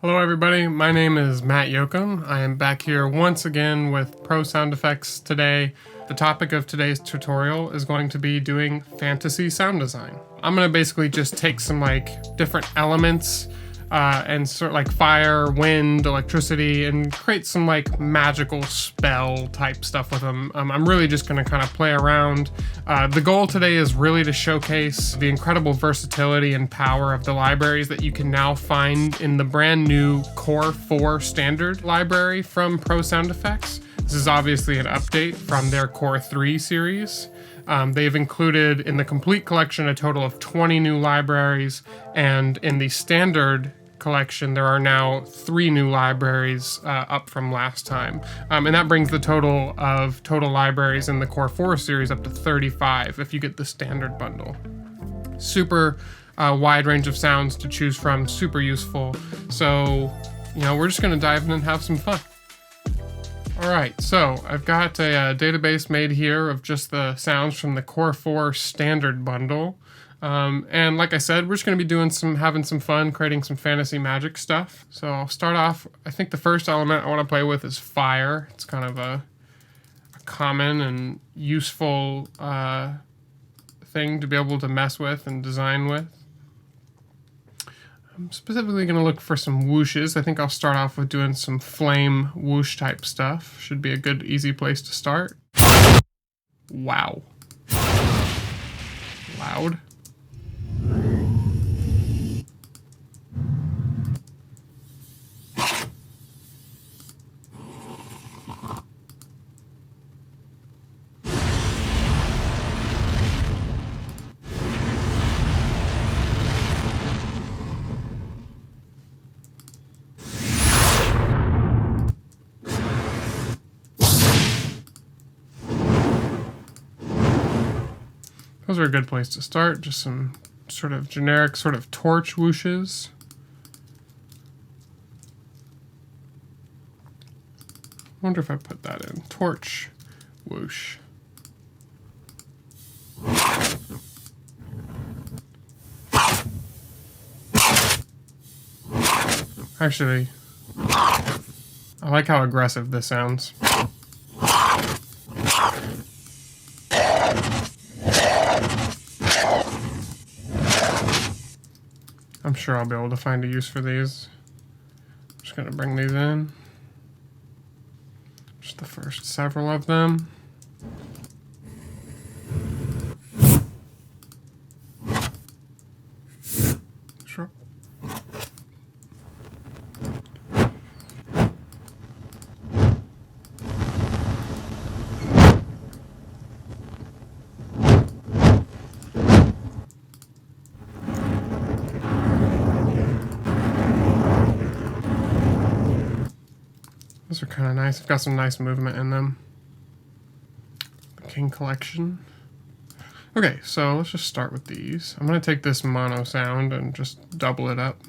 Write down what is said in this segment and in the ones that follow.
Hello everybody, my name is Matt Yocum. I am back here once again with Pro Sound Effects today. The topic of today's tutorial is going to be doing fantasy sound design. I'm going to basically just take some different elements and sort of like fire, wind, electricity, and create some magical spell type stuff with them. I'm really just going to kind of play around. The goal today is really to showcase the incredible versatility and power of the libraries that you can now find in the brand new Core 4 standard library from Pro Sound Effects. This is obviously an update from their Core 3 series. They've included in the complete collection a total of 20 new libraries, and in the standard collection there are now 3 new libraries up from last time. And that brings the total libraries in the Core 4 series up to 35 if you get the standard bundle. Super wide range of sounds to choose from, super useful. So, we're just gonna dive in and have some fun. Alright, so I've got a database made here of just the sounds from the Core 4 standard bundle. And like I said, we're just going to be having some fun, creating some fantasy magic stuff. So I'll start off, I think the first element I want to play with is fire. It's kind of a common and useful thing to be able to mess with and design with. I'm specifically going to look for some whooshes. I think I'll start off with doing some flame whoosh type stuff. Should be a good, easy place to start. Wow. Loud. Those are a good place to start. Just some sort of generic torch whooshes. Wonder if I put that in. Torch whoosh. Actually, I like how aggressive this sounds. I'm sure I'll be able to find a use for these. I'm just going to bring these in. Just the first several of them. Sure. Those are kind of nice. I've got some nice movement in them. The King Collection. Okay, so let's just start with these. I'm going to take this mono sound and just double it up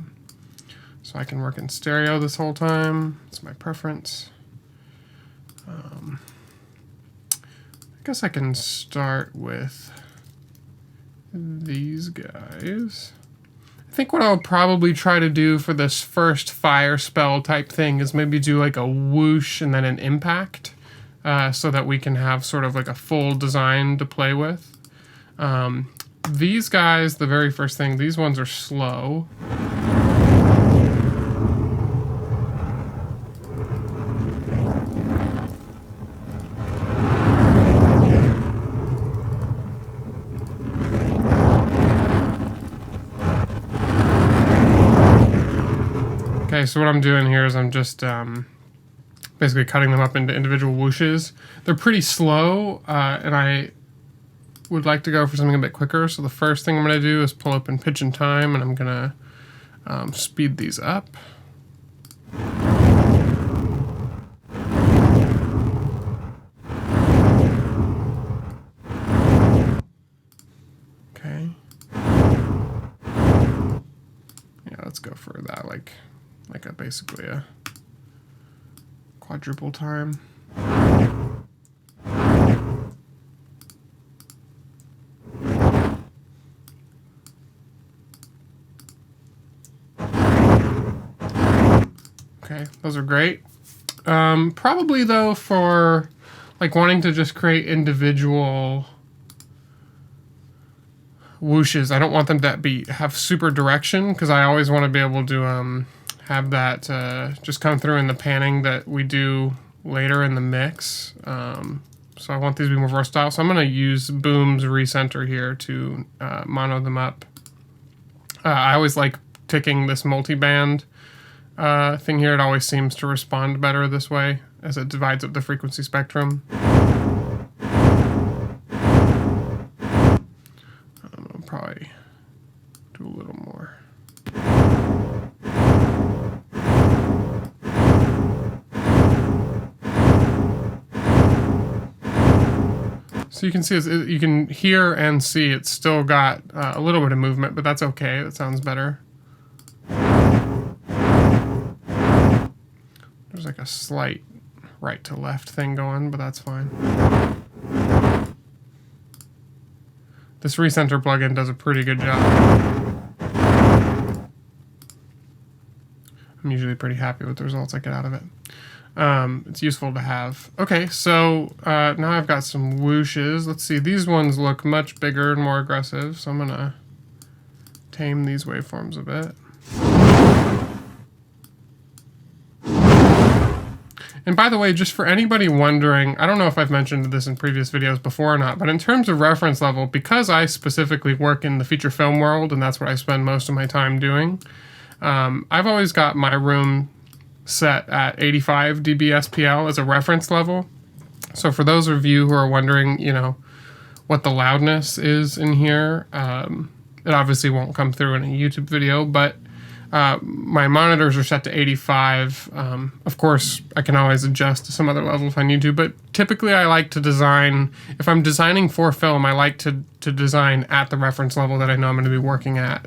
so I can work in stereo this whole time. It's my preference. I guess I can start with these guys. I think what I'll probably try to do for this first fire spell type thing is maybe do a whoosh and then an impact, so that we can have sort of a full design to play with. These guys, the very first thing, these ones are slow. Okay, so what I'm doing here is I'm just basically cutting them up into individual whooshes. They're pretty slow, and I would like to go for something a bit quicker. So the first thing I'm going to do is pull up in pitch and time, and I'm going to speed these up. Okay. Yeah, let's go for that, basically a quadruple time. Okay, those are great. Probably though for like wanting to just create individual whooshes, I don't want them to have super direction, because I always want to be able to have that just come through in the panning that we do later in the mix. So I want these to be more versatile. So I'm going to use Boom's recenter here to mono them up. I always like ticking this multiband thing here. It always seems to respond better this way as it divides up the frequency spectrum. I'll probably do a little more. So you can see, you can hear and see it's still got a little bit of movement, but that's okay. That sounds better. There's like a slight right to left thing going, but that's fine. This recenter plugin does a pretty good job. I'm usually pretty happy with the results I get out of it. It's useful to have. Okay, so now I've got some whooshes. Let's see, these ones look much bigger and more aggressive, so I'm gonna tame these waveforms a bit. And by the way, just for anybody wondering, I don't know if I've mentioned this in previous videos before or not, but in terms of reference level, because I specifically work in the feature film world, and that's what I spend most of my time doing, I've always got my room set at 85 dB SPL as a reference level. So for those of you who are wondering, you know, what the loudness is in here, it obviously won't come through in a YouTube video, but my monitors are set to 85. Of course, I can always adjust to some other level if I need to, but typically I like to design, if I'm designing for film, I like to design at the reference level that I know I'm going to be working at.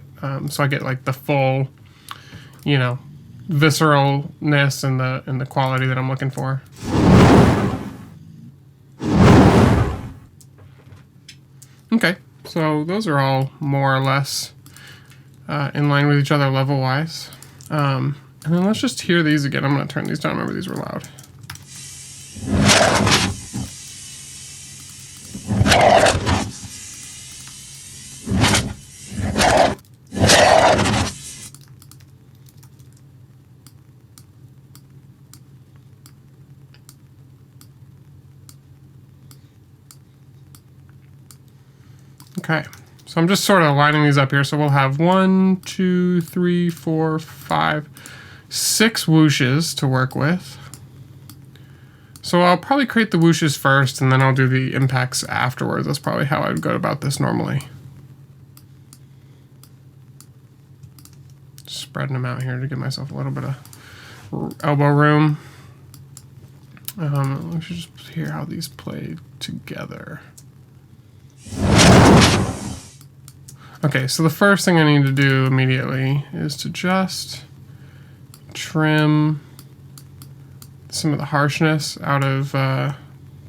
So I get like the full, you know, visceralness and the quality that I'm looking for. Okay, so those are all more or less in line with each other level-wise. And then let's just hear these again. I'm going to turn these down. Remember, these were loud. Okay, so I'm just sort of lining these up here. So we'll have 1, 2, 3, 4, 5, 6 whooshes to work with. So I'll probably create the whooshes first, and then I'll do the impacts afterwards. That's probably how I would go about this normally. Spreading them out here to give myself a little bit of elbow room. Let's just hear how these play together. Okay, so the first thing I need to do immediately is to just trim some of the harshness out of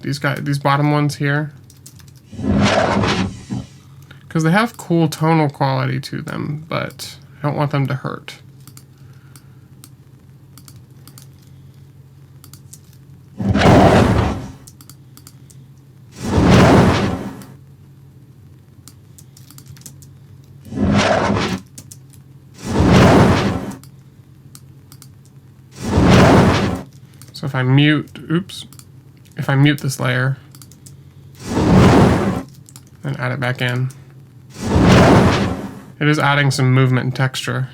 these bottom ones here, because they have cool tonal quality to them, but I don't want them to hurt. So if I mute, if I mute this layer and add it back in, it is adding some movement and texture.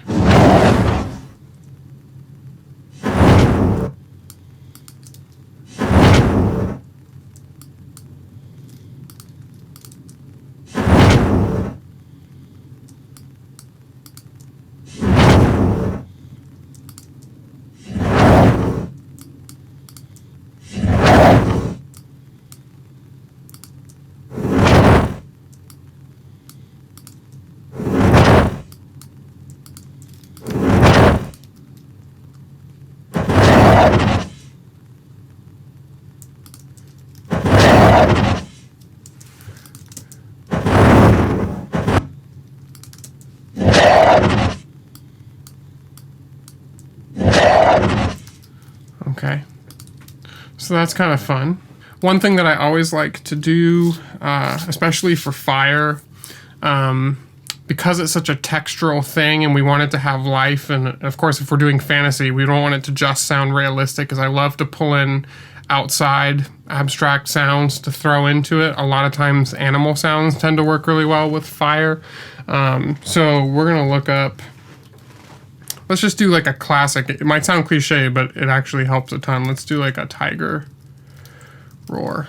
Okay. So that's kind of fun. One thing that I always like to do, especially for fire, because it's such a textural thing and we want it to have life, and of course if we're doing fantasy, we don't want it to just sound realistic, because I love to pull in outside abstract sounds to throw into it. A lot of times animal sounds tend to work really well with fire. So we're going to look up, let's just do like a classic. It might sound cliche, but it actually helps a ton. Let's do like a tiger roar.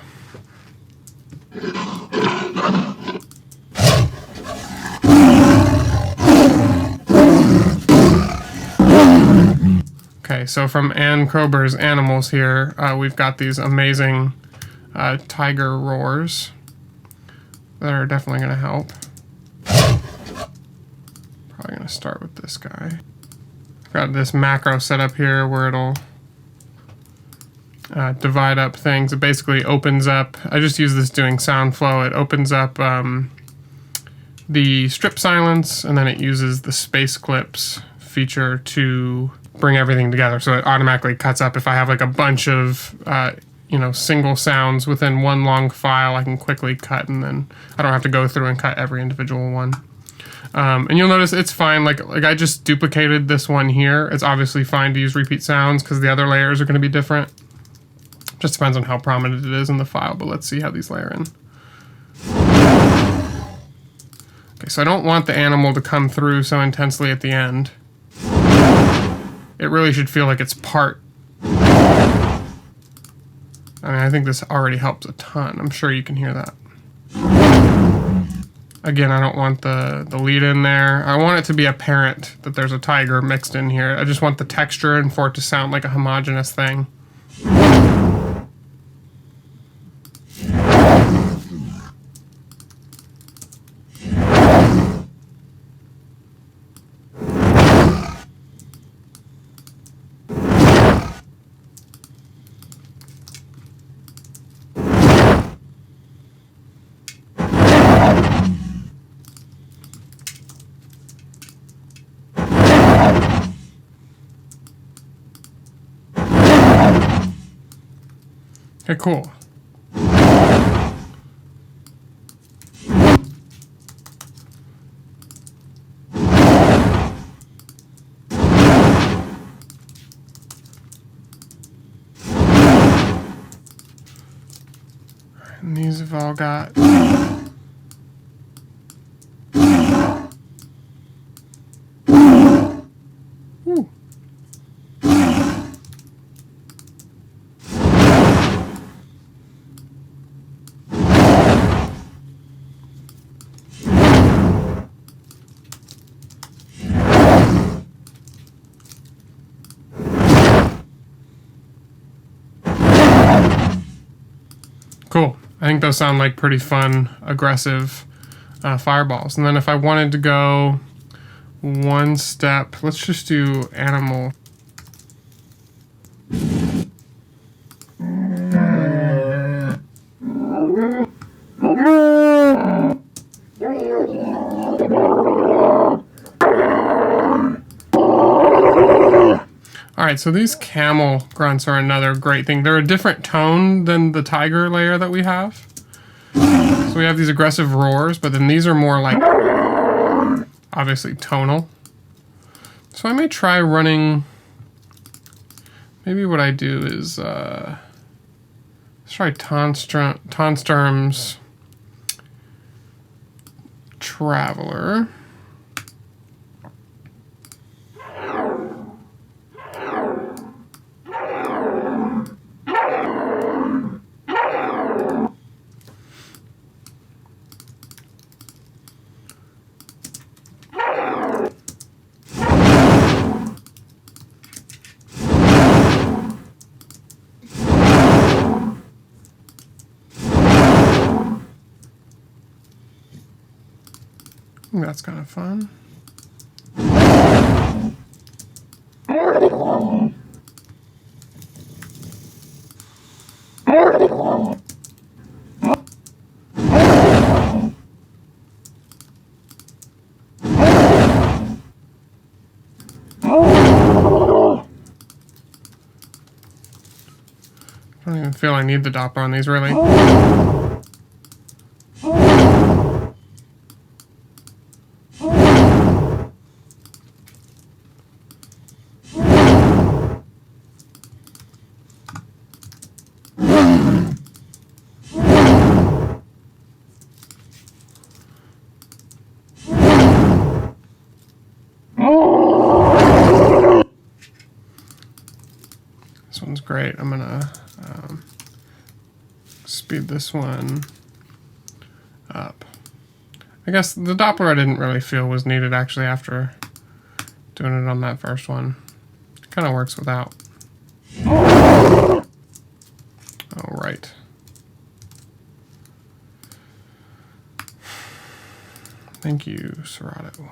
Okay, so from Ann Krober's Animals here, we've got these amazing tiger roars that are definitely going to help. Probably going to start with this guy. I've got this macro set up here where it'll divide up things. It basically opens up, I just use this doing sound flow, it opens up the strip silence, and then it uses the space clips feature to bring everything together. So it automatically cuts up. If I have like a bunch of single sounds within one long file, I can quickly cut, and then I don't have to go through and cut every individual one. And you'll notice it's fine. Like I just duplicated this one here. It's obviously fine to use repeat sounds because the other layers are going to be different. Just depends on how prominent it is in the file, but let's see how these layer in. Okay, so I don't want the animal to come through so intensely at the end. It really should feel like it's part. I mean, I think this already helps a ton. I'm sure you can hear that. Again, I don't want the lead in there. I want it to be apparent that there's a tiger mixed in here. I just want the texture and for it to sound like a homogeneous thing. Okay, cool. And these have all got... Ooh. Cool. I think those sound like pretty fun, aggressive fireballs. And then if I wanted to go one step, let's just do animal. All right, so these camel grunts are another great thing. They're a different tone than the tiger layer that we have. So we have these aggressive roars, but then these are more like, obviously, tonal. So I may try running, maybe what I do is, let's try Tonsturm's Traveler. That's kind of fun. don't even feel I need the Doppler on these, really. This one's great. I'm gonna speed this one up. I guess the Doppler I didn't really feel was needed actually after doing it on that first one. It kind of works without. All right. Thank you, Serato.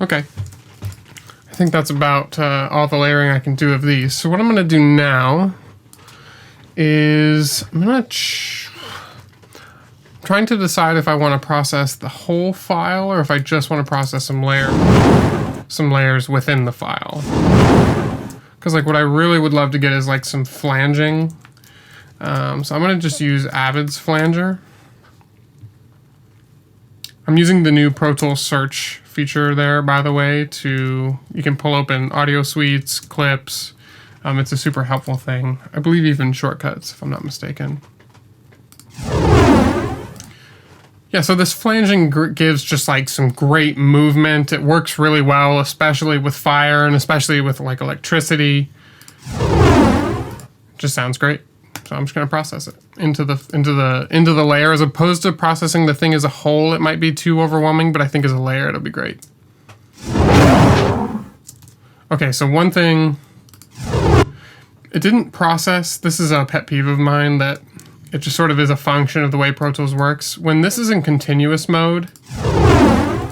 Okay, I think that's about all the layering I can do of these. So what I'm going to do now is I'm trying to decide if I want to process the whole file or if I just want to process some layers within the file. Because like what I really would love to get is like some flanging. So I'm going to just use Avid's flanger. I'm using the new Pro Tools search feature there, by the way, you can pull open audio suites, clips. It's a super helpful thing. I believe even shortcuts, if I'm not mistaken. Yeah, so this flanging gives just like some great movement. It works really well, especially with fire and especially with like electricity. It just sounds great. So I'm just going to process it into the layer as opposed to processing the thing as a whole. It might be too overwhelming, but I think as a layer it'll be great. Okay, so one thing it didn't process. This is a pet peeve of mine that it just sort of is a function of the way Pro Tools works. When this is in continuous mode,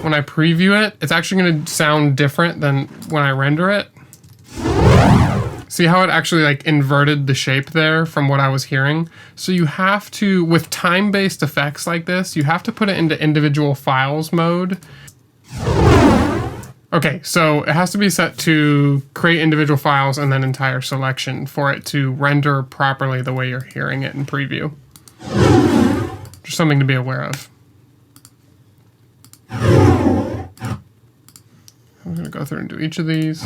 when I preview it, it's actually going to sound different than when I render it. See how it actually like inverted the shape there from what I was hearing? So you have to, with time-based effects like this, you have to put it into individual files mode. Okay, so it has to be set to create individual files and then entire selection for it to render properly the way you're hearing it in preview. Just something to be aware of. I'm gonna go through and do each of these.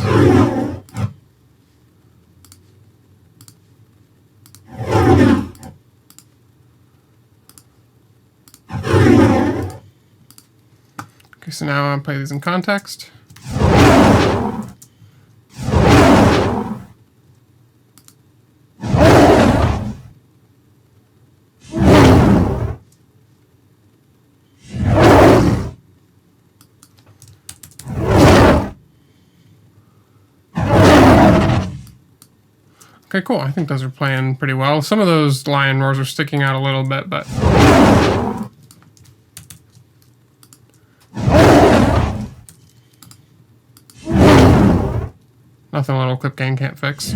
Okay, so now I'll play these in context. Okay, cool. I think those are playing pretty well. Some of those lion roars are sticking out a little bit, but... nothing a little clip gain can't fix.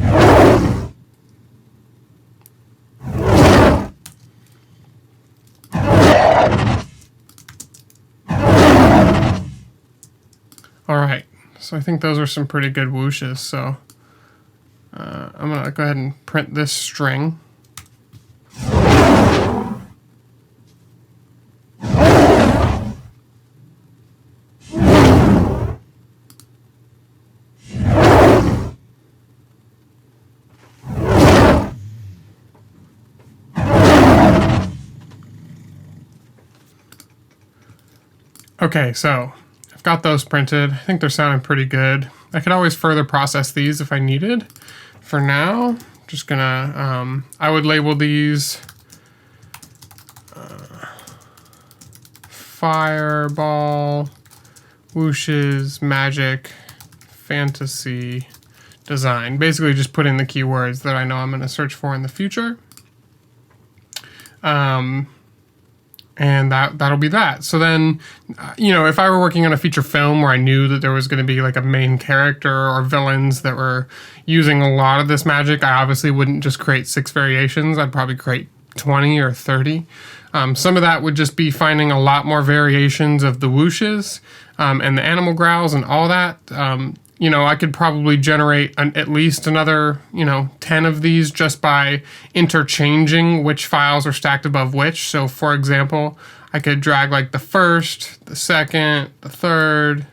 Alright, so I think those are some pretty good whooshes, so... I'm going to go ahead and print this string. Okay, so I've got those printed. I think they're sounding pretty good. I could always further process these if I needed. For now, just gonna, I would label these fireball, whooshes, magic, fantasy, design. Basically just put in the keywords that I know I'm gonna search for in the future. And that'll be that. So then, you know, if I were working on a feature film where I knew that there was going to be like a main character or villains that were using a lot of this magic, I obviously wouldn't just create 6 variations. I'd probably create 20 or 30. Some of that would just be finding a lot more variations of the whooshes and the animal growls and all that. You know, I could probably generate at least another, you know, 10 of these just by interchanging which files are stacked above which. So for example, I could drag like the first, the second, the third,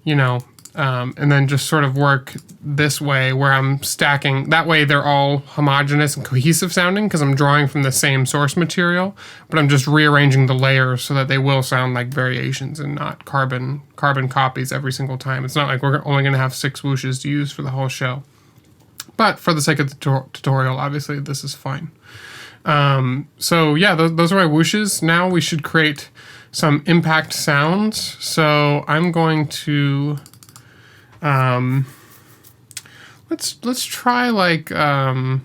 you know, and then just sort of work this way where I'm stacking. That way they're all homogeneous and cohesive sounding because I'm drawing from the same source material, but I'm just rearranging the layers so that they will sound like variations and not carbon copies every single time. It's not like we're only going to have 6 whooshes to use for the whole show. But for the sake of the tutorial, obviously this is fine. So yeah, those are my whooshes. Now we should create some impact sounds. So I'm going to... let's try like I'm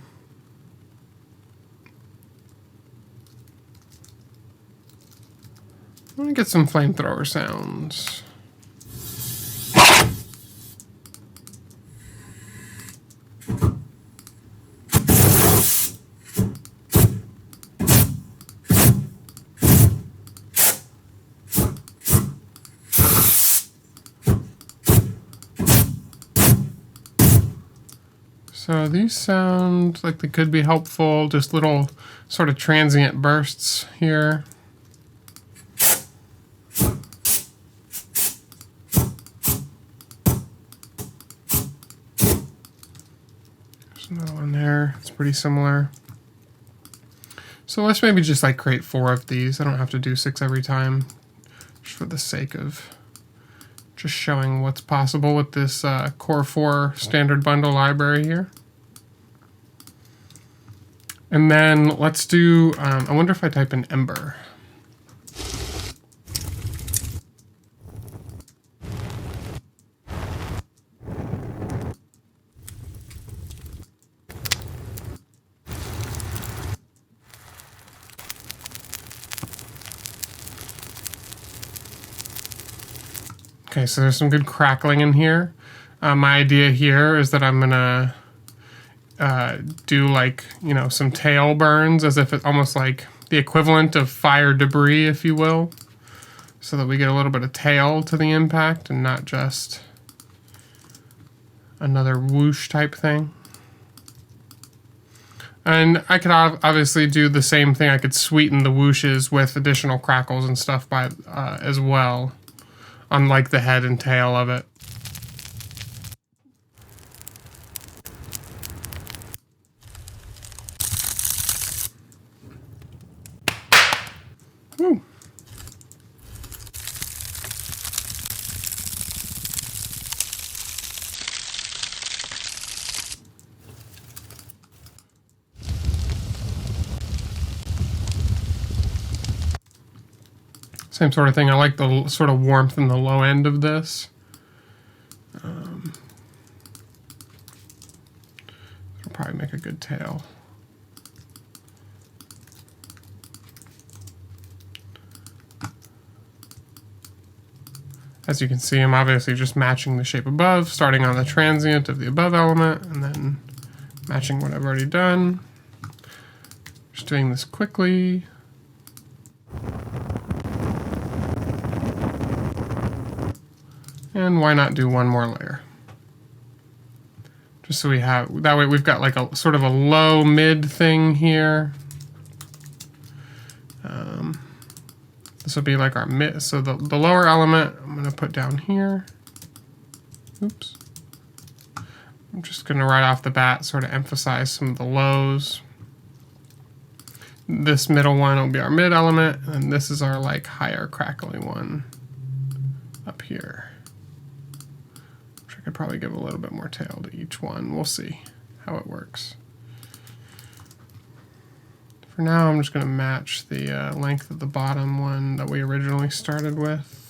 gonna get some flamethrower sounds. So these sound like they could be helpful, just little sort of transient bursts here. There's another one there, it's pretty similar. So let's maybe just like create 4 of these. I don't have to do 6 every time, just for the sake of just showing what's possible with this Core 4 standard bundle library here. And then let's do, I wonder if I type in Ember. Okay, so there's some good crackling in here. My idea here is that I'm gonna do like, you know, some tail burns as if it's almost like the equivalent of fire debris, if you will, so that we get a little bit of tail to the impact and not just another whoosh type thing. And I could obviously do the same thing. I could sweeten the whooshes with additional crackles and stuff by as well, on like the head and tail of it. Woo. Same sort of thing. I like the sort of warmth in the low end of this. It'll probably make a good tail. As you can see, I'm obviously just matching the shape above, starting on the transient of the above element, and then matching what I've already done. Just doing this quickly. And why not do one more layer? Just so we have, that way we've got like a sort of a low mid thing here. This will be like our mid, so the lower element I'm gonna put down here. Oops. I'm just gonna right off the bat sort of emphasize some of the lows. This middle one will be our mid element, and this is our like higher crackling one up here, which I could probably give a little bit more tail to each one. We'll see how it works. For now, I'm just going to match the length of the bottom one that we originally started with.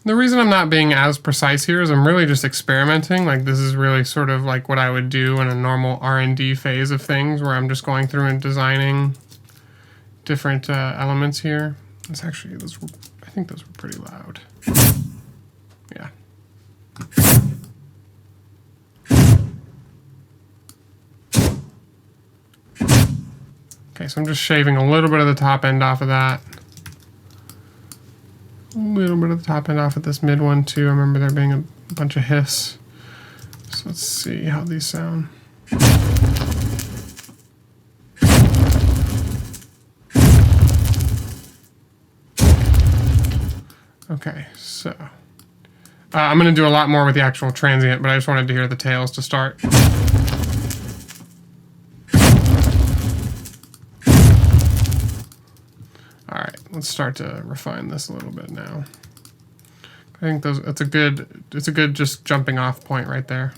The reason I'm not being as precise here is I'm really just experimenting. Like, this is really sort of like what I would do in a normal R&D phase of things, where I'm just going through and designing different elements here. It's actually, I think those were pretty loud. Yeah. Okay, so I'm just shaving a little bit of the top end off of that. A little bit of the top end off of this mid one too. I remember there being a bunch of hiss. So let's see how these sound. Okay, so I'm going to do a lot more with the actual transient, but I just wanted to hear the tails to start. All right, let's start to refine this a little bit now. I think it's a good just jumping off point right there.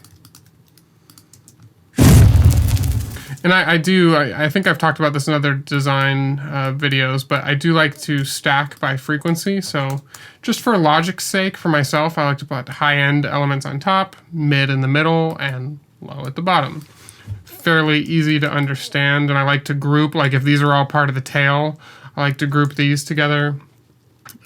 And I think I've talked about this in other design videos, but I do like to stack by frequency. So just for logic's sake, for myself, I like to put high-end elements on top, mid in the middle, and low at the bottom. Fairly easy to understand, and I like to group, like if these are all part of the tail, I like to group these together.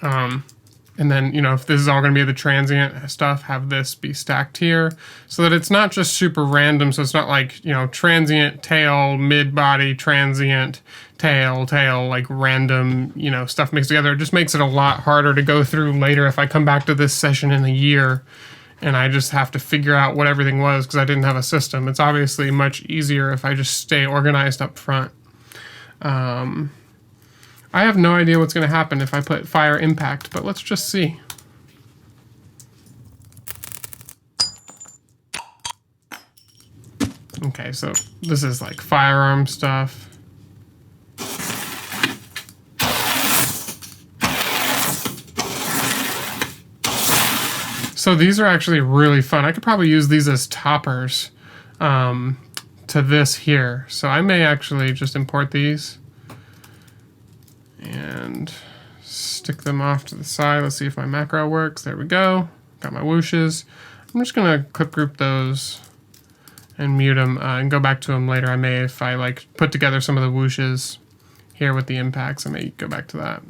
And then, you know, if this is all going to be the transient stuff, have this be stacked here so that it's not just super random. So it's not like, you know, transient, tail, mid-body, transient, tail, like random, you know, stuff mixed together. It just makes it a lot harder to go through later if I come back to this session in a year and I just have to figure out what everything was because I didn't have a system. It's obviously much easier if I just stay organized up front. I have no idea what's going to happen if I put fire impact, but let's just see. Okay, so this is like firearm stuff. So these are actually really fun. I could probably use these as toppers to this here. So I may actually just import these and stick them off to the side. Let's see if my macro works. There we go. Got my whooshes. I'm just gonna clip group those and mute them and go back to them later. I may, if I like put together some of the whooshes here with the impacts, I may go back to that.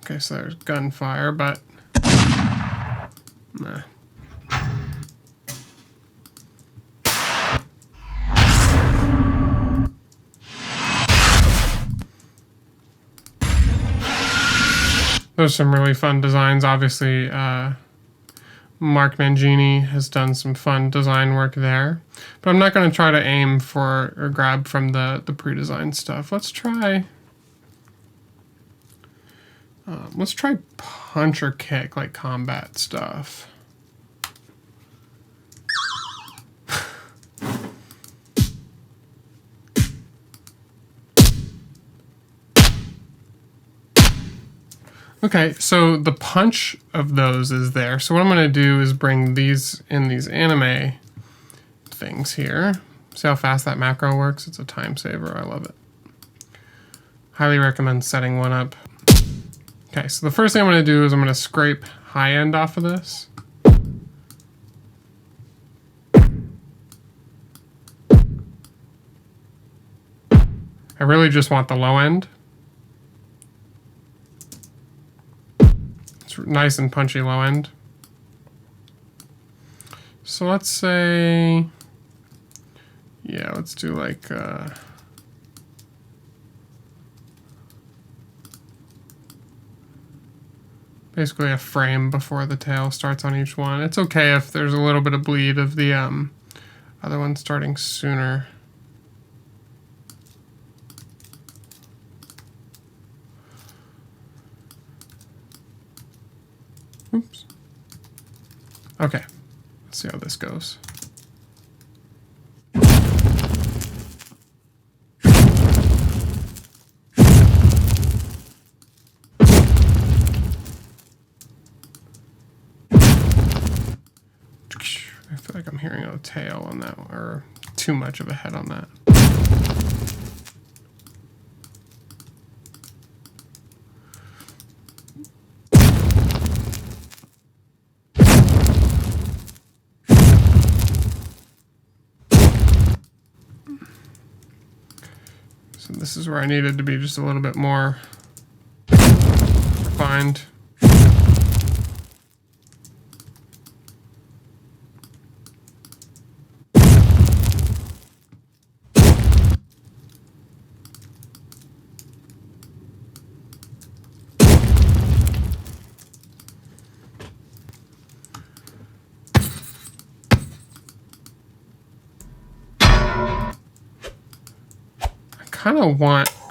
Okay, so there's gunfire, but nah. There's some really fun designs. Obviously, Mark Mangini has done some fun design work there. But I'm not going to try to aim for or grab from the pre-designed stuff. Let's try punch or kick, like combat stuff. Okay, so the punch of those is there. So what I'm going to do is bring these in these anime things here. See how fast that macro works? It's a time saver. I love it. Highly recommend setting one up. Okay, so the first thing I'm going to do is I'm going to scrape high end off of this. I really just want the low end. It's nice and punchy low end. So let's say, yeah, let's do like, basically a frame before the tail starts on each one. It's okay if there's a little bit of bleed of the other one starting sooner. Oops. Okay. see how this goes. I feel like I'm hearing a tail on that, or too much of a head on that. So this is where I needed to be just a little bit more refined.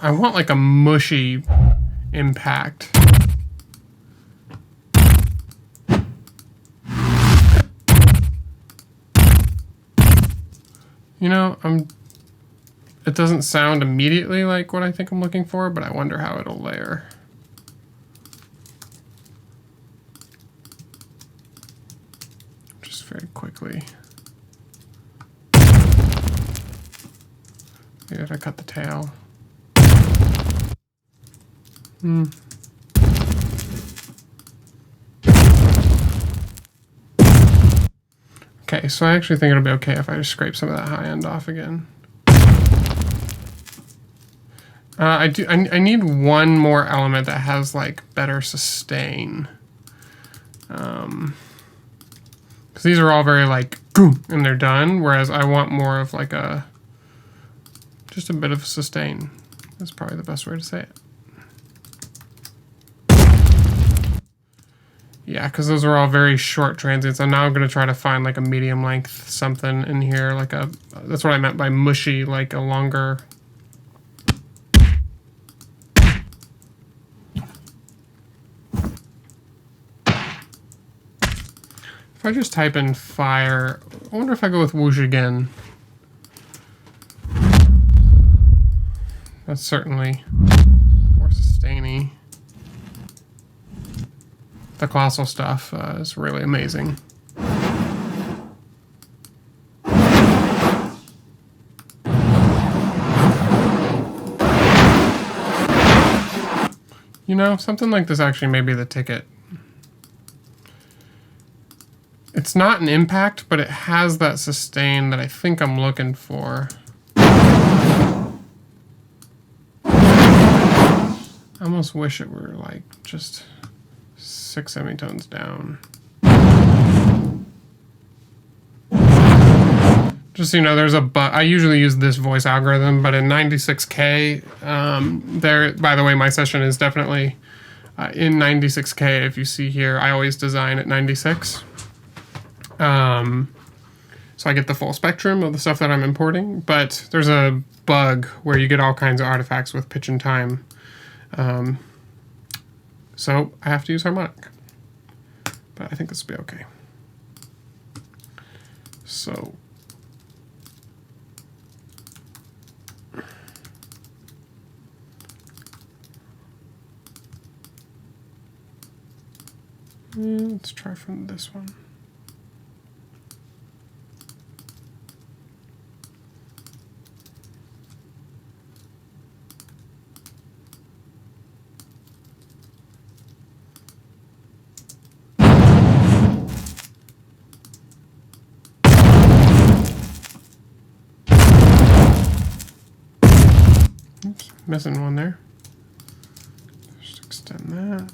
I want like a mushy impact. You know, it doesn't sound immediately like what I think I'm looking for, but I wonder how it'll layer. Just very quickly. Maybe if I cut the tail. Okay, so I actually think it'll be okay if I just scrape some of that high end off again. I need one more element that has like better sustain. Because these are all very like boom and they're done, whereas I want more of like just a bit of sustain. That's probably the best way to say it. Yeah, because those are all very short transients. And now I'm going to try to find like a medium length something in here. That's what I meant by mushy, like a longer. If I just type in fire, I wonder if I go with whoosh again. That's certainly more sustainy. The colossal stuff is really amazing. You know, something like this actually may be the ticket. It's not an impact, but it has that sustain that I think I'm looking for. I almost wish it were like just 6 semitones down. Just so you know, there's I usually use this voice algorithm, but in 96K, by the way, my session is definitely in 96K. If you see here, I always design at 96. So I get the full spectrum of the stuff that I'm importing, but there's a bug where you get all kinds of artifacts with pitch and time. So I have to use harmonic, but I think this will be okay. So let's try from this one. Oops, missing one there. Just extend that.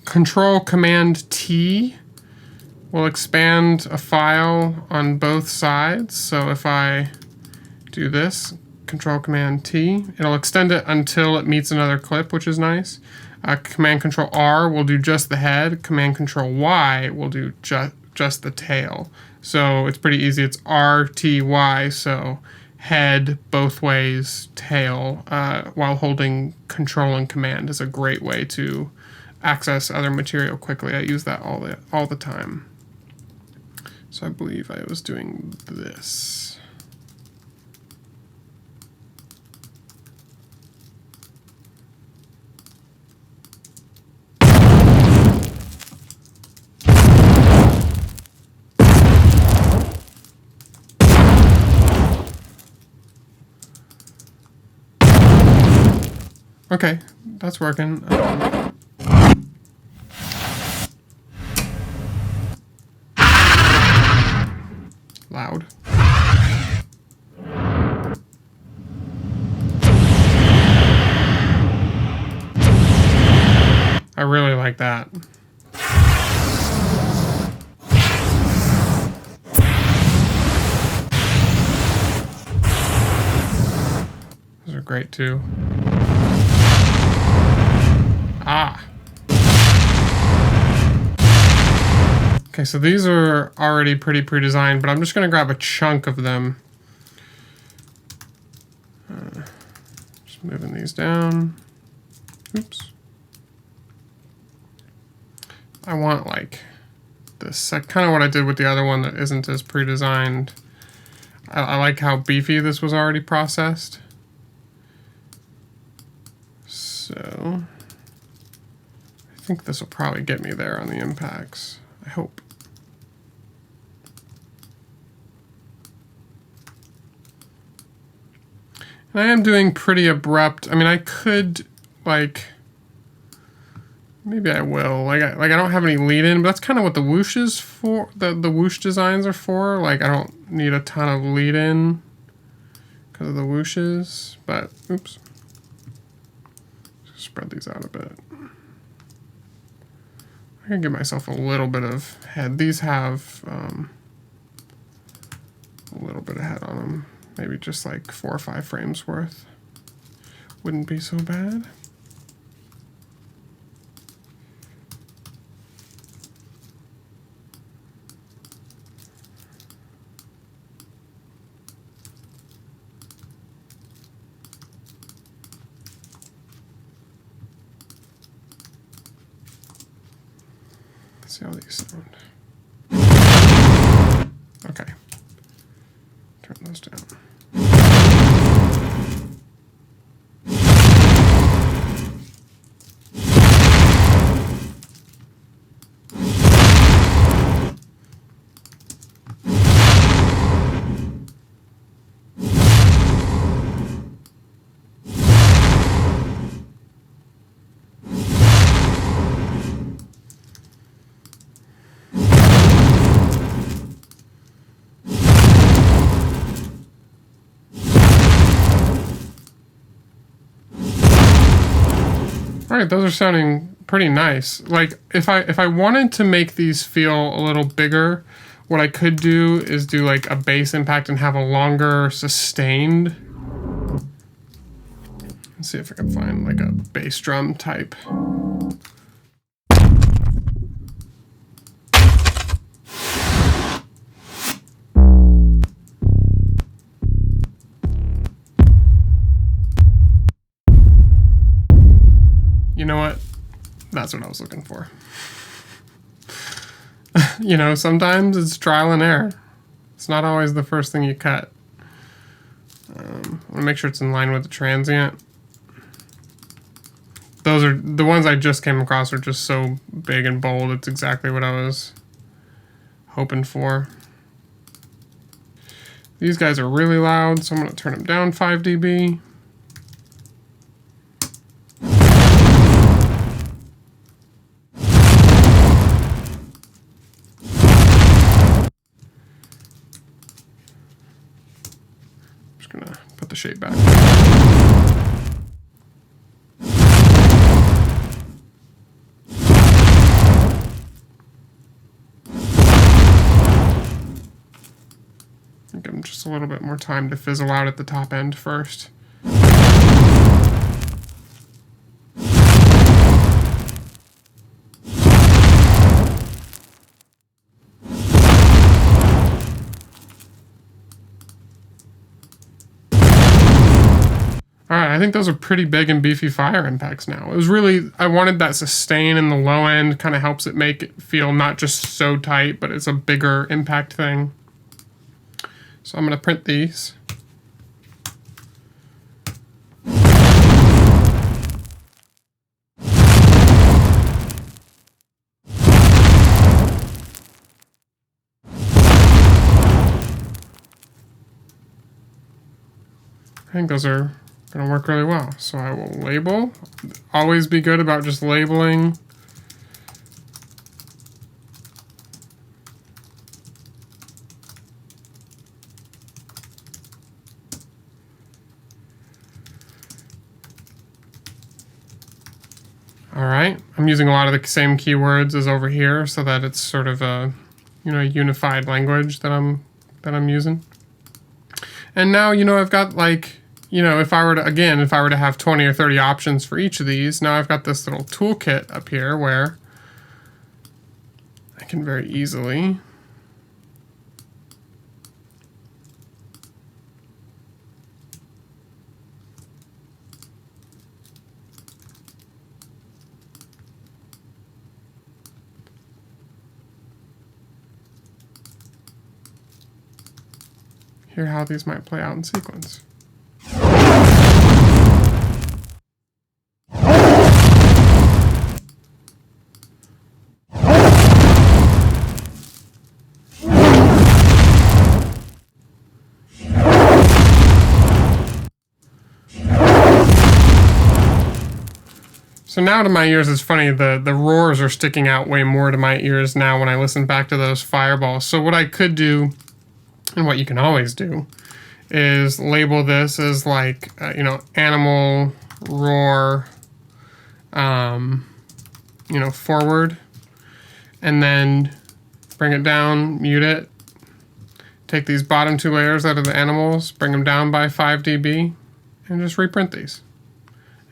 Control Command T will expand a file on both sides. So if I do this, Control Command T, it'll extend it until it meets another clip, which is nice. Command Control R will do just the head. Command Control Y will do just the tail. So it's pretty easy. It's R, T, Y. So head both ways, tail, while holding Control and Command is a great way to access other material quickly. I use that all the time. So I believe I was doing this. Okay, that's working. Loud. I really like that. Those are great too. Ah. Okay, so these are already pretty pre-designed, but I'm just going to grab a chunk of them. Just moving these down. Oops. I want like this, kind of what I did with the other one that isn't as pre-designed. I like how beefy this was already processed. So I think this will probably get me there on the impacts. I hope. And I am doing pretty abrupt. I mean, I could, like, maybe I will. Like I don't have any lead in, but that's kind of what the whoosh is for. The whoosh designs are for. Like, I don't need a ton of lead in because of the whooshes. But oops, spread these out a bit. I can give myself a little bit of head. These have a little bit of head on them. Maybe just like 4 or 5 frames worth. Wouldn't be so bad. Let's see how these sound. Okay. Turn those down. All right, those are sounding pretty nice. Like if I wanted to make these feel a little bigger, what I could do is do like a bass impact and have a longer sustained. Let's see if I can find like a bass drum type. You know what? That's what I was looking for. You know, sometimes it's trial and error. It's not always the first thing you cut. I want to make sure it's in line with the transient. Those are the ones I just came across are just so big and bold. It's exactly what I was hoping for. These guys are really loud, so I'm going to turn them down 5 dB. Gonna put the shape back. Give them just a little bit more time to fizzle out at the top end first. Alright, I think those are pretty big and beefy fire impacts now. It was really, I wanted that sustain in the low end, kind of helps it make it feel not just so tight, but it's a bigger impact thing. So I'm going to print these. I think those are going to work really well. So I will label. Always be good about just labeling. All right, I'm using a lot of the same keywords as over here so that it's sort of a, unified language that I'm using. And now, I've got like, if I were to have 20 or 30 options for each of these, now I've got this little toolkit up here where I can very easily hear how these might play out in sequence. So now to my ears, it's funny, the roars are sticking out way more to my ears now when I listen back to those fireballs. So what I could do, and what you can always do, is label this as like, animal roar, forward, and then bring it down, mute it, take these bottom two layers out of the animals, bring them down by 5 dB, and just reprint these.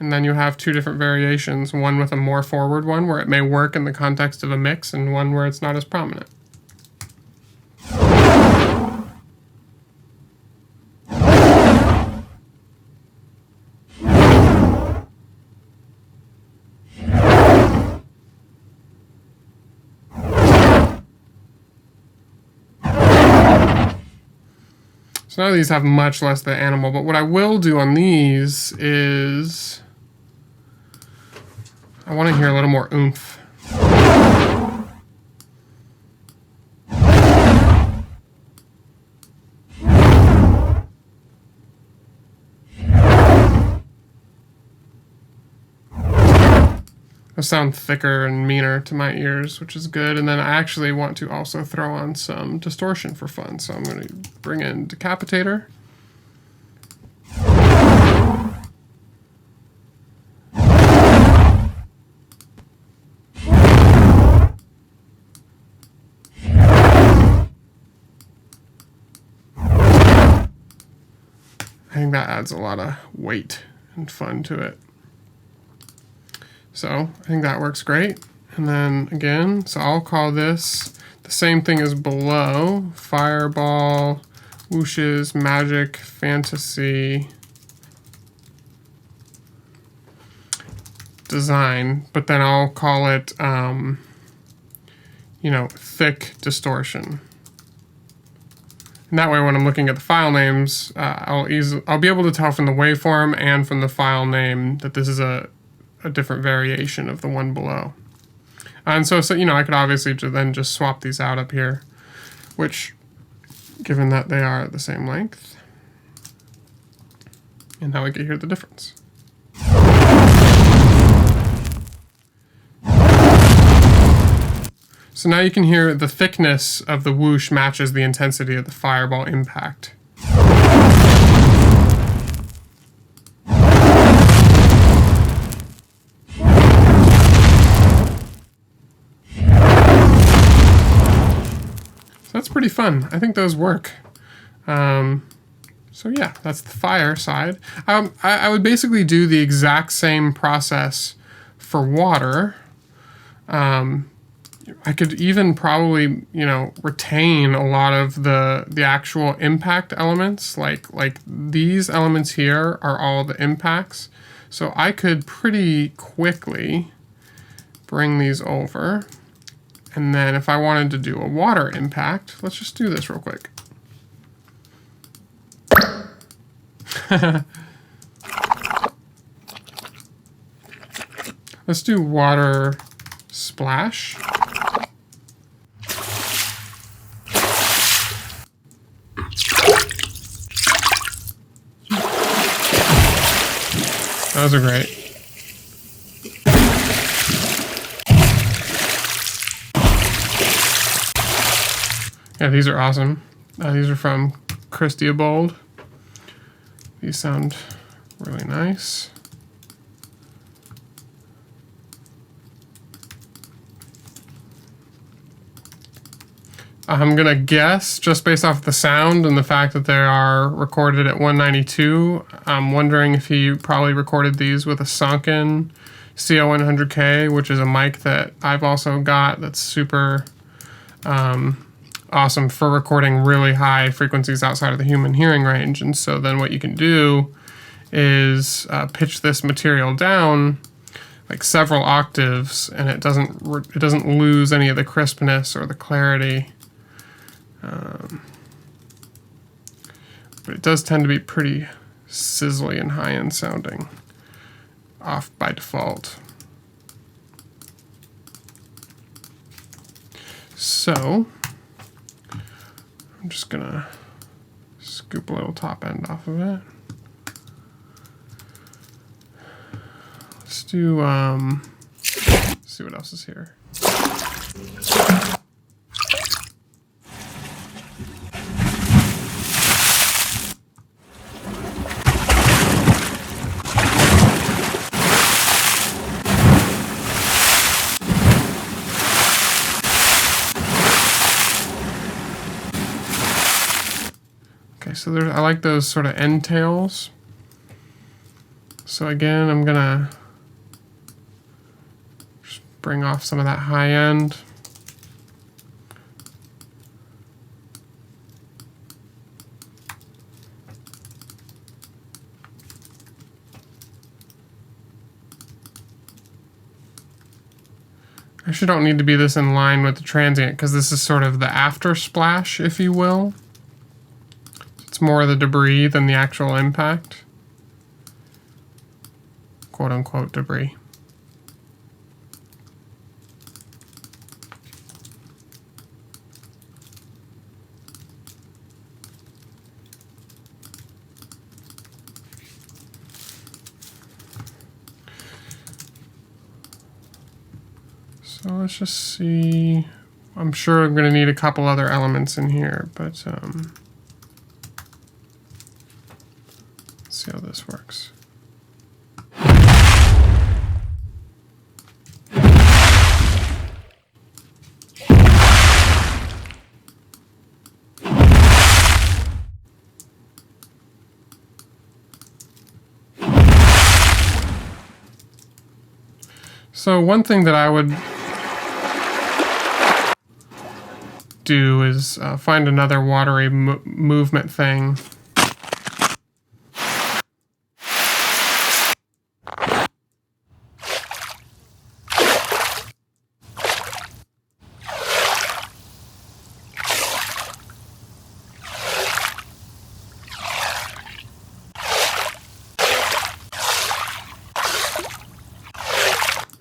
And then you have two different variations, one with a more forward one where it may work in the context of a mix, and one where it's not as prominent. So now these have much less the animal, but what I will do on these is I want to hear a little more oomph. They sound thicker and meaner to my ears, which is good. And then I actually want to also throw on some distortion for fun. So I'm going to bring in Decapitator. I think that adds a lot of weight and fun to it. So I think that works great. And then again, so I'll call this the same thing as below, Fireball, Whooshes, Magic, Fantasy, Design, but then I'll call it, Thick Distortion. And that way, when I'm looking at the file names, I'll be able to tell from the waveform and from the file name that this is a different variation of the one below. And so I could obviously then just swap these out up here, which, given that they are the same length, and now we can hear the difference. So now you can hear the thickness of the whoosh matches the intensity of the fireball impact. So that's pretty fun. I think those work. So yeah, that's the fire side. I would basically do the exact same process for water. I could even probably, you know, retain a lot of the actual impact elements. Like these elements here are all the impacts. So I could pretty quickly bring these over. And then if I wanted to do a water impact, let's just do this real quick. Let's do water splash. Those are great. Yeah, these are awesome. These are from Christia Bold. These sound really nice. I'm gonna guess, just based off the sound and the fact that they are recorded at 192, I'm wondering if he probably recorded these with a sunken CO100K, which is a mic that I've also got that's super awesome for recording really high frequencies outside of the human hearing range. And so then what you can do is pitch this material down like several octaves, and it doesn't lose any of the crispness or the clarity. But it does tend to be pretty sizzly and high-end sounding off by default. So I'm just gonna scoop a little top end off of it. Let's do let's see what else is here. So I like those sort of end tails. So again, I'm gonna just bring off some of that high end. I actually don't need to be this in line with the transient because this is sort of the after splash, if you will. More of the debris than the actual impact. Quote unquote debris. So let's just see. I'm sure I'm going to need a couple other elements in here, but see how this works. So one thing that I would do is find another watery movement thing.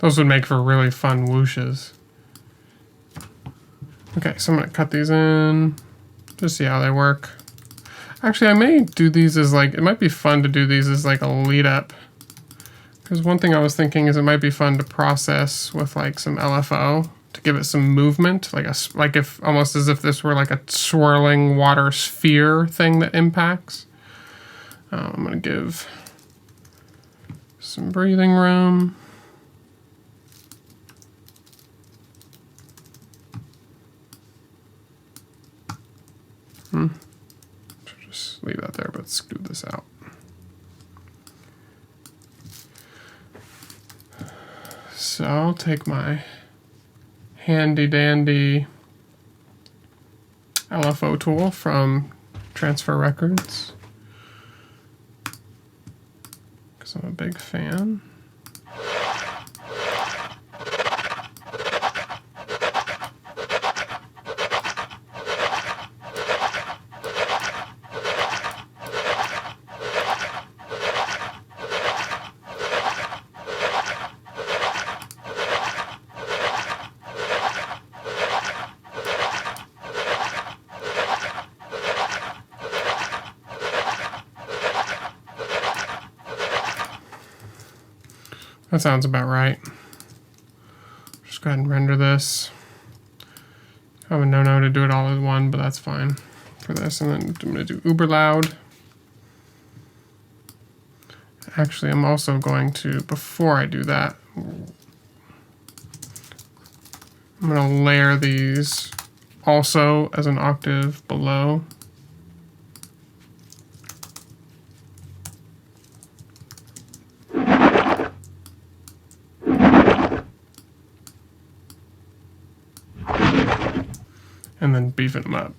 Those would make for really fun whooshes. Okay, so I'm gonna cut these in, just see how they work. Actually, I may do these as like, it might be fun to do these as like a lead up. Because one thing I was thinking is it might be fun to process with like some LFO to give it some movement, like if almost as if this were like a swirling water sphere thing that impacts. I'm gonna give some breathing room. Just leave that there, but scoot this out. So I'll take my handy dandy LFO tool from Transfer Records, because I'm a big fan. That sounds about right. Just go ahead and render this. I have a no-no to do it all in one, but that's fine for this. And then I'm going to do uber loud. Actually, I'm also going to, before I do that, I'm going to layer these also as an octave below. And then beefing them up.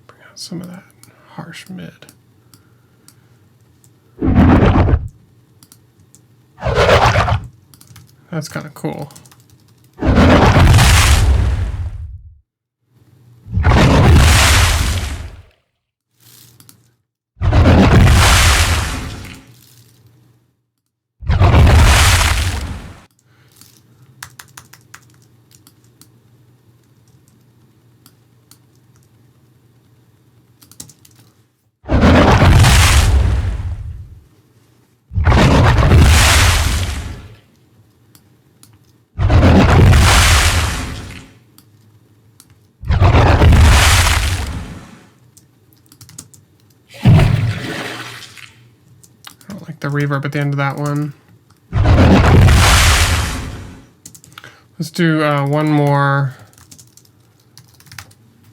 Bring out some of that harsh mid. That's kind of cool. The reverb at the end of that one. Let's do one more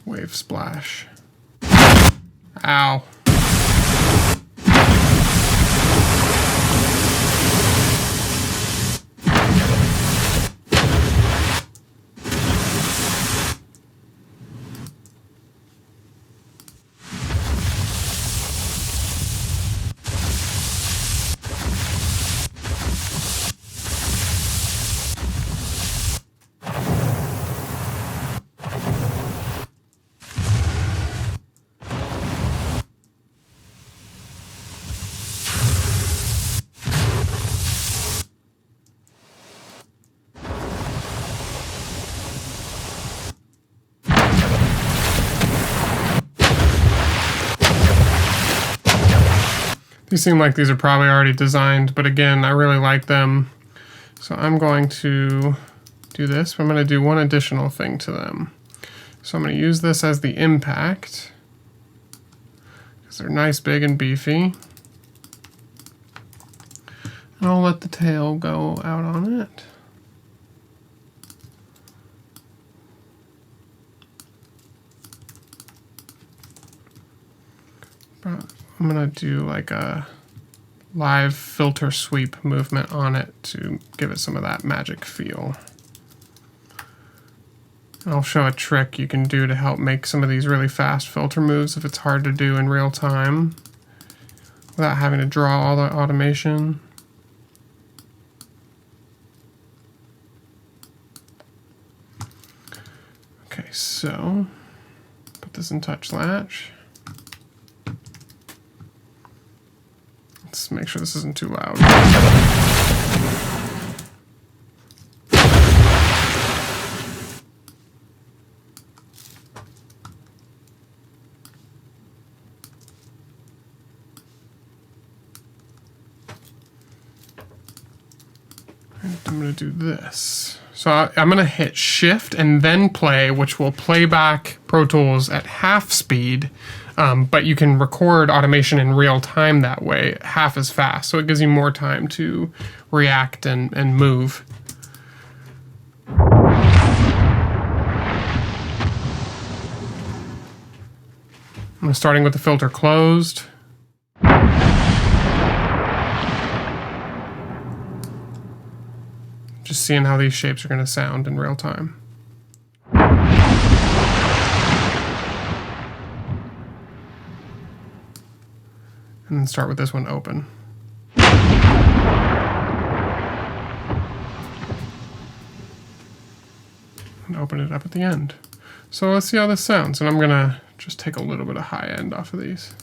wave splash. Ow. These seem like these are probably already designed, but again, I really like them. So I'm going to do this, but I'm going to do one additional thing to them. So I'm going to use this as the impact, because they're nice, big, and beefy. And I'll let the tail go out on it. I'm gonna do like a live filter sweep movement on it to give it some of that magic feel. And I'll show a trick you can do to help make some of these really fast filter moves if it's hard to do in real time without having to draw all the automation. Okay, so put this in touch latch. Let's make sure this isn't too loud. And I'm going to do this. So I'm going to hit Shift and then play, which will play back Pro Tools at half speed. But you can record automation in real time that way, half as fast. So it gives you more time to react and move. I'm starting with the filter closed. Just seeing how these shapes are going to sound in real time. And then start with this one open. And open it up at the end. So let's see how this sounds. And I'm going to just take a little bit of high end off of these.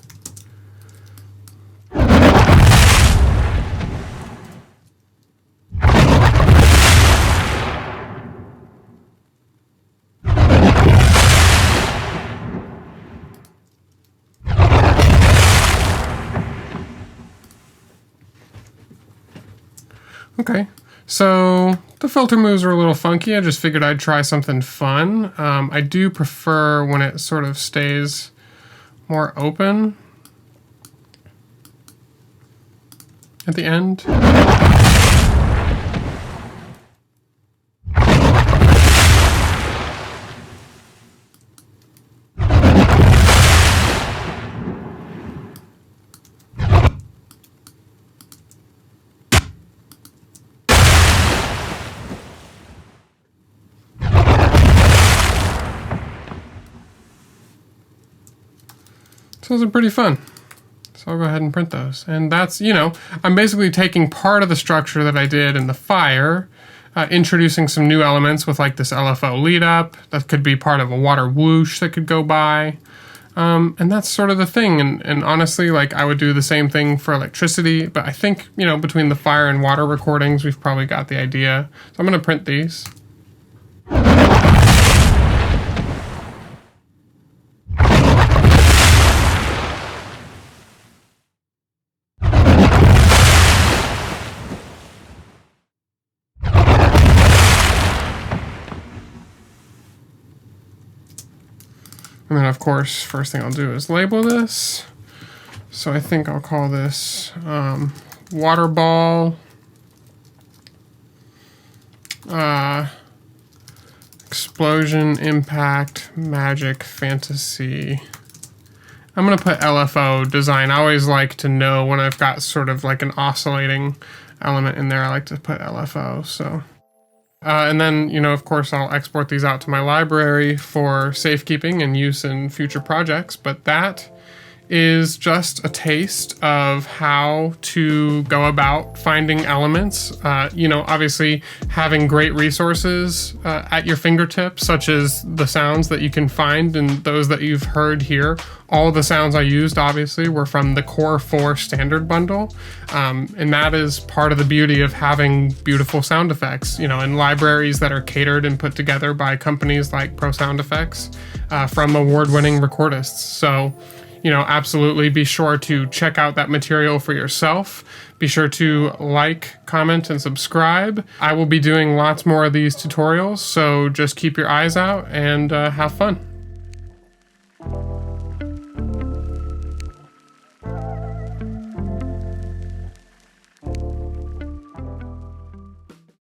Okay, so the filter moves are a little funky. I just figured I'd try something fun. I do prefer when it sort of stays more open at the end. So those are pretty fun. So I'll go ahead and print those. And that's, you know, I'm basically taking part of the structure that I did in the fire, introducing some new elements with like this LFO lead up. That could be part of a water whoosh that could go by. And that's sort of the thing. And honestly, like I would do the same thing for electricity, but I think, you know, between the fire and water recordings, we've probably got the idea. So I'm going to print these. And then, of course, first thing I'll do is label this. So I think I'll call this water ball, explosion, impact, magic, fantasy. I'm going to put LFO design. I always like to know when I've got sort of like an oscillating element in there. I like to put LFO, so... and then, you know, of course, I'll export these out to my library for safekeeping and use in future projects. But that is just a taste of how to go about finding elements. You know, obviously having great resources at your fingertips, such as the sounds that you can find and those that you've heard here. All of the sounds I used, obviously, were from the Core 4 standard bundle. And that is part of the beauty of having beautiful sound effects, you know, in libraries that are catered and put together by companies like Pro Sound Effects from award-winning recordists. So, you know, absolutely be sure to check out that material for yourself. Be sure to like, comment, and subscribe. I will be doing lots more of these tutorials, so just keep your eyes out and have fun.